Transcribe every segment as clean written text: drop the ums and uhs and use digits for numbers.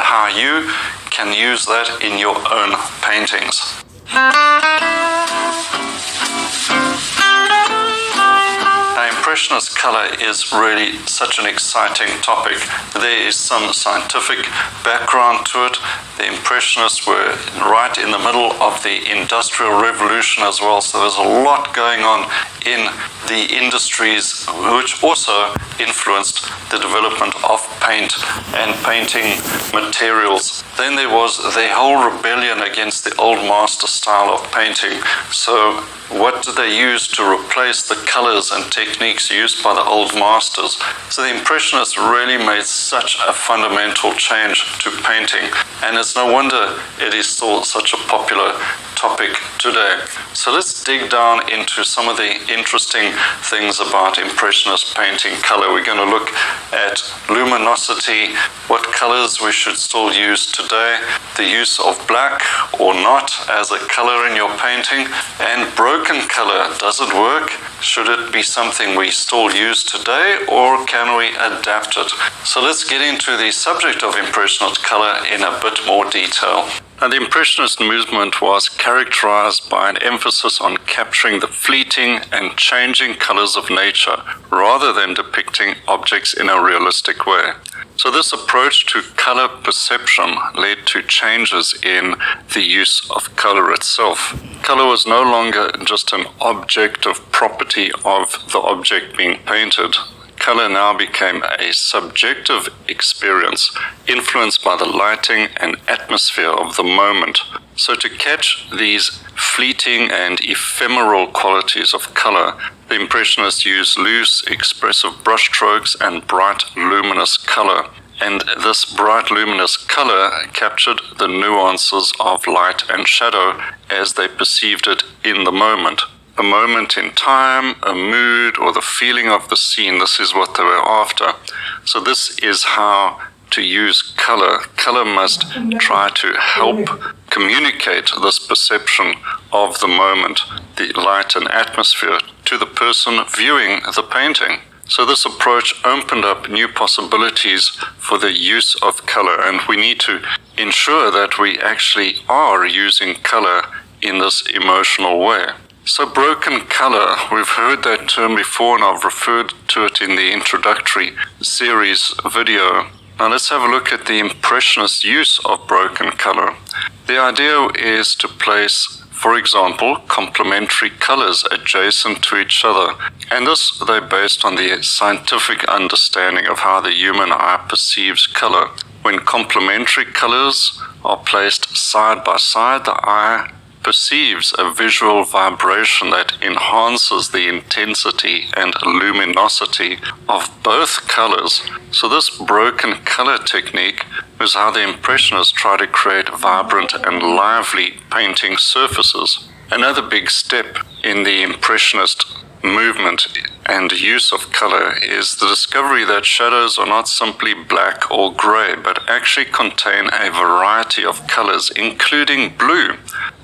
how you can use that in your own paintings. Now, Impressionist color is really such an exciting topic. There is some scientific background to it. The Impressionists were right in the middle of the Industrial Revolution as well, so there's a lot going on in the industries which also influenced the development of paint and painting materials. Then there was the whole rebellion against the old master style of painting. So what did they use to replace the colors and techniques used by the old masters? So the Impressionists really made such a fundamental change to painting, and it's no wonder it is still such a popular topic today. So let's dig down into some of the interesting things about Impressionist painting color. We're going to look at luminosity, what colors we should still use today, the use of black or not as a color in your painting, and broken color. Does it work? Should it be something we still use today, or can we adapt it? So let's get into the subject of Impressionist color in a bit more detail. Now, the Impressionist movement was characterized by an emphasis on capturing the fleeting and changing colors of nature rather than depicting objects in a realistic way. So this approach to color perception led to changes in the use of color itself. Color was no longer just an objective property of the object being painted. Color now became a subjective experience influenced by the lighting and atmosphere of the moment. So to catch these fleeting and ephemeral qualities of color, the Impressionists used loose, expressive brushstrokes and bright, luminous color. And this bright, luminous color captured the nuances of light and shadow as they perceived it in the moment. A moment in time, a mood, or the feeling of the scene. This is what they were after. So this is how to use color. Color must try to help communicate this perception of the moment, the light and atmosphere, to the person viewing the painting. So this approach opened up new possibilities for the use of color, and we need to ensure that we actually are using color in this emotional way. So broken color, we've heard that term before, and I've referred to it in the introductory series video. Now let's have a look at the Impressionist use of broken color. The idea is to place, for example, complementary colors adjacent to each other, and this they're based on the scientific understanding of how the human eye perceives color. When complementary colors are placed side by side, the eye perceives a visual vibration that enhances the intensity and luminosity of both colors. So this broken color technique is how the Impressionists try to create vibrant and lively painting surfaces. Another big step in the Impressionist movement and use of color is the discovery that shadows are not simply black or gray, but actually contain a variety of colors, including blue.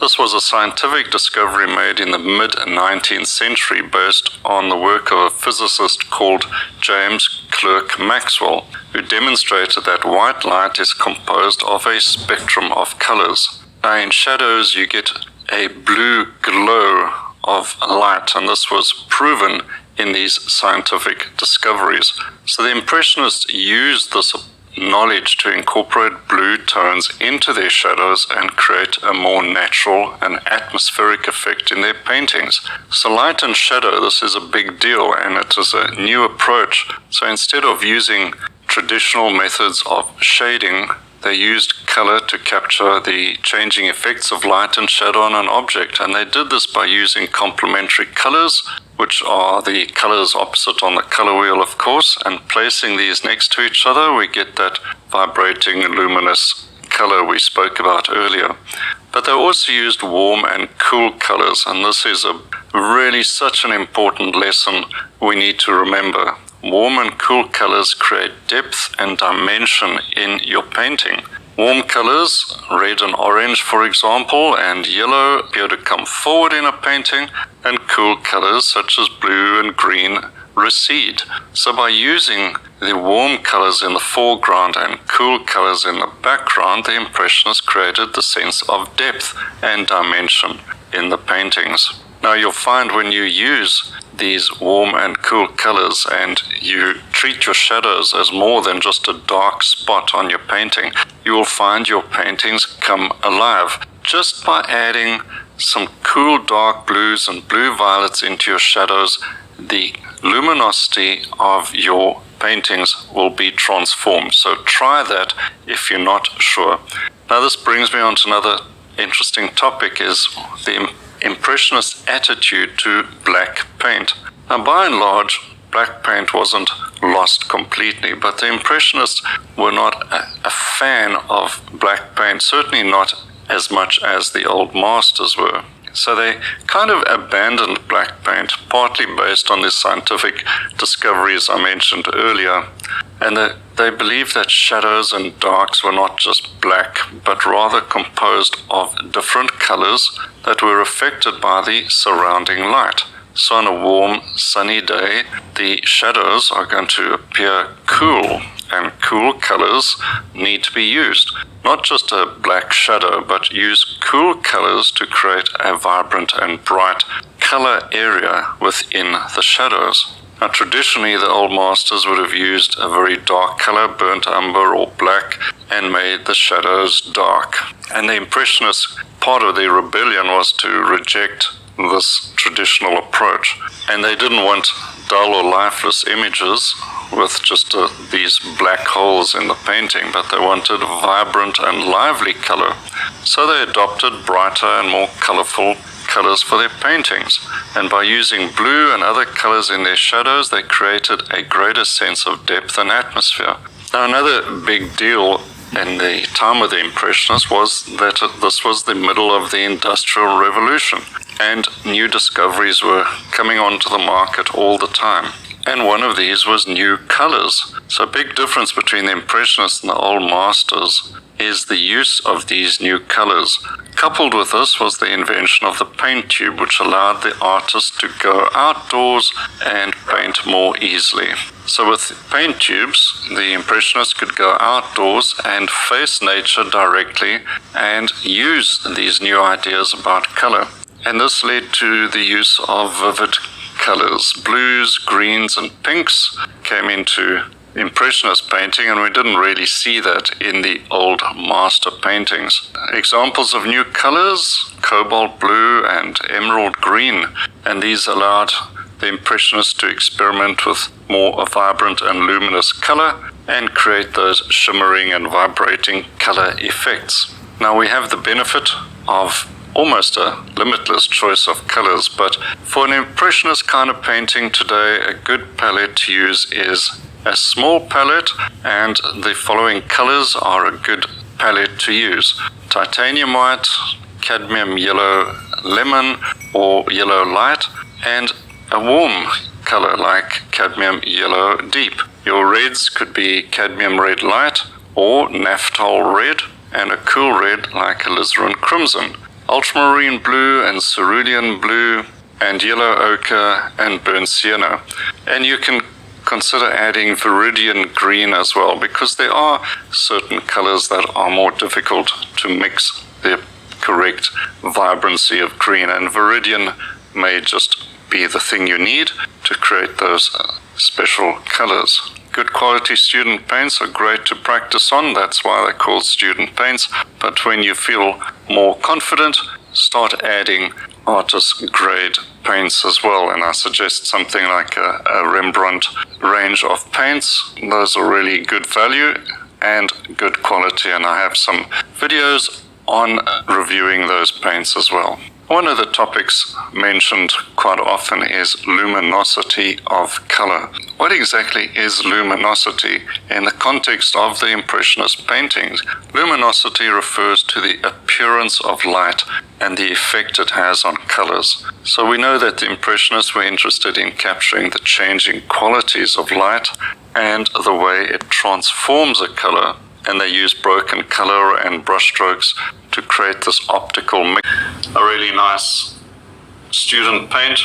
This was a scientific discovery made in the mid-19th century based on the work of a physicist called James Clerk Maxwell, who demonstrated that white light is composed of a spectrum of colors. Now, in shadows, you get a blue glow of light, and this was proven in these scientific discoveries. So the Impressionists used this knowledge to incorporate blue tones into their shadows and create a more natural and atmospheric effect in their paintings. So light and shadow, this is a big deal, and it is a new approach. So instead of using traditional methods of shading, they used color to capture the changing effects of light and shadow on an object, and they did this by using complementary colors, which are the colors opposite on the color wheel, of course, and placing these next to each other, we get that vibrating, luminous color we spoke about earlier. But they also used warm and cool colors, and this is really such an important lesson we need to remember. Warm and cool colors create depth and dimension in your painting. Warm colors, red and orange for example, and yellow appear to come forward in a painting, and cool colors such as blue and green recede. So by using the warm colors in the foreground and cool colors in the background, the Impressionists created the sense of depth and dimension in the paintings. Now you'll find when you use these warm and cool colors and you treat your shadows as more than just a dark spot on your painting, you will find your paintings come alive just by adding some cool dark blues and blue violets into your shadows. The luminosity of your paintings will be transformed. So try that if you're not sure. Now this brings me on to another interesting topic, is the Impressionist attitude to black paint. Now by and large, black paint wasn't lost completely, but the Impressionists were not a fan of black paint, certainly not as much as the old masters were. So they kind of abandoned black paint, partly based on the scientific discoveries I mentioned earlier, and they believed that shadows and darks were not just black, but rather composed of different colors that were affected by the surrounding light. So on a warm, sunny day, the shadows are going to appear cool, and cool colors need to be used. Not just a black shadow, but use cool colors to create a vibrant and bright color area within the shadows. Now traditionally the old masters would have used a very dark color, burnt umber or black, and made the shadows dark. And the Impressionists, part of their rebellion was to reject this traditional approach. And they didn't want dull or lifeless images with just these black holes in the painting, but they wanted vibrant and lively color. So they adopted brighter and more colorful colors for their paintings, and by using blue and other colors in their shadows, they created a greater sense of depth and atmosphere. Now another big deal in the time of the Impressionists was that this was the middle of the Industrial Revolution, and new discoveries were coming onto the market all the time. And one of these was new colors. So a big difference between the Impressionists and the old masters is the use of these new colors. Coupled with this was the invention of the paint tube, which allowed the artist to go outdoors and paint more easily. So with paint tubes, the Impressionists could go outdoors and face nature directly and use these new ideas about color. And this led to the use of vivid colors. Blues, greens, and pinks came into Impressionist painting, and we didn't really see that in the old master paintings. Examples of new colors: cobalt blue and emerald green, and these allowed the Impressionists to experiment with more vibrant and luminous color and create those shimmering and vibrating color effects. Now we have the benefit of almost a limitless choice of colors, but for an Impressionist kind of painting today, a good palette to use is a small palette, and the following colors are a good palette to use: titanium white, cadmium yellow lemon or yellow light, and a warm color like cadmium yellow deep. Your reds could be cadmium red light or naphthol red, and a cool red like alizarin crimson, ultramarine blue and cerulean blue, and yellow ochre and burnt sienna. And you can consider adding viridian green as well, because there are certain colors that are more difficult to mix the correct vibrancy of green, and viridian may just be the thing you need to create those special colors. Good quality student paints are great to practice on, that's why they're called student paints, but when you feel more confident, start adding artist grade paints as well, and I suggest something like a Rembrandt range of paints. Those are really good value and good quality, and I have some videos on reviewing those paints as well. One of the topics mentioned quite often is luminosity of color. What exactly is luminosity in the context of the Impressionist paintings? Luminosity refers to the appearance of light and the effect it has on colors. So we know that the Impressionists were interested in capturing the changing qualities of light and the way it transforms a color. and they use broken color and brush strokes to create this optical mix. A really nice student paint,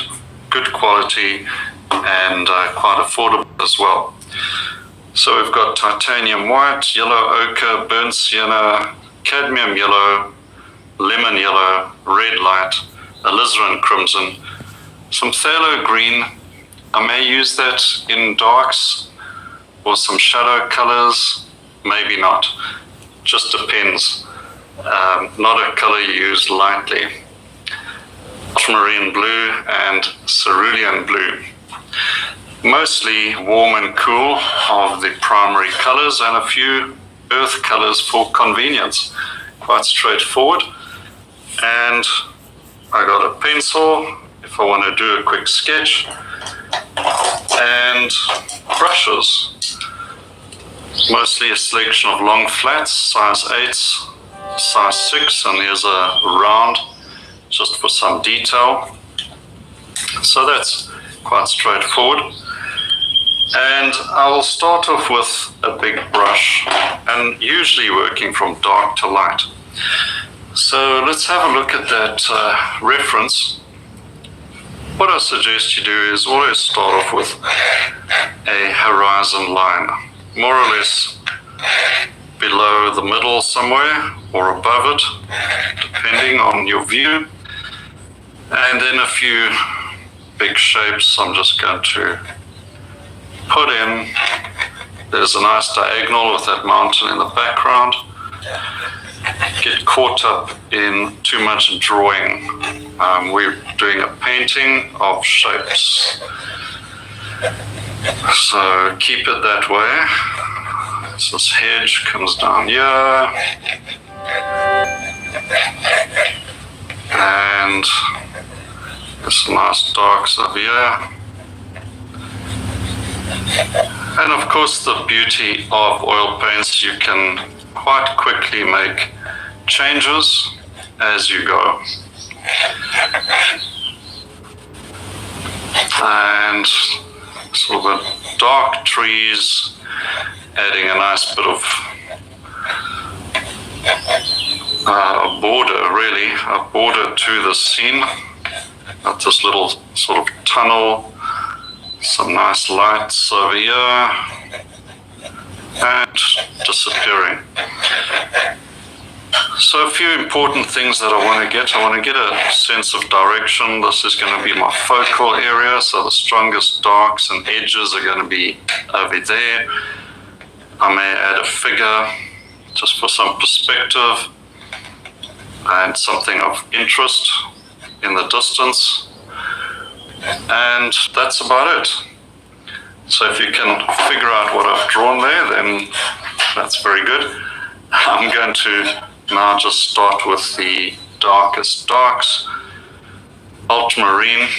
good quality, and quite affordable as well. So we've got titanium white, yellow ochre, burnt sienna, cadmium yellow, lemon yellow, red light, alizarin crimson, some phthalo green. I may use that in darks or some shadow colors, maybe not. Just depends. Not a color you use lightly. Ultramarine blue and cerulean blue. Mostly warm and cool of the primary colors, and a few earth colors for convenience. Quite straightforward. And I got a pencil if I want to do a quick sketch, and brushes. Mostly a selection of long flats, size 8s, size 6, and here's a round just for some detail. So that's quite straightforward. And I'll start off with a big brush, and usually working from dark to light. So let's have a look at that reference. What I suggest you do is always start off with a horizon line, more or less below the middle somewhere or above it, depending on your view. And then a few big shapes I'm just going to put in. There's a nice diagonal with that mountain in the background. Get caught up in too much drawing. We're doing a painting of shapes. So keep it that way. So this hedge comes down here. And there's some nice darks over here. And of course, the beauty of oil paints, you can quite quickly make changes as you go. And sort of a dark trees, adding a nice bit of a border, really, a border to the scene. Got this little sort of tunnel, some nice lights over here, and disappearing. So a few important things that I want to get. I want to get a sense of direction. This is going to be my focal area, so the strongest darks and edges are going to be over there. I may add a figure just for some perspective and something of interest in the distance. And that's about it. So if you can figure out what I've drawn there, then that's very good. I'm going to now just start with the darkest darks, ultramarine.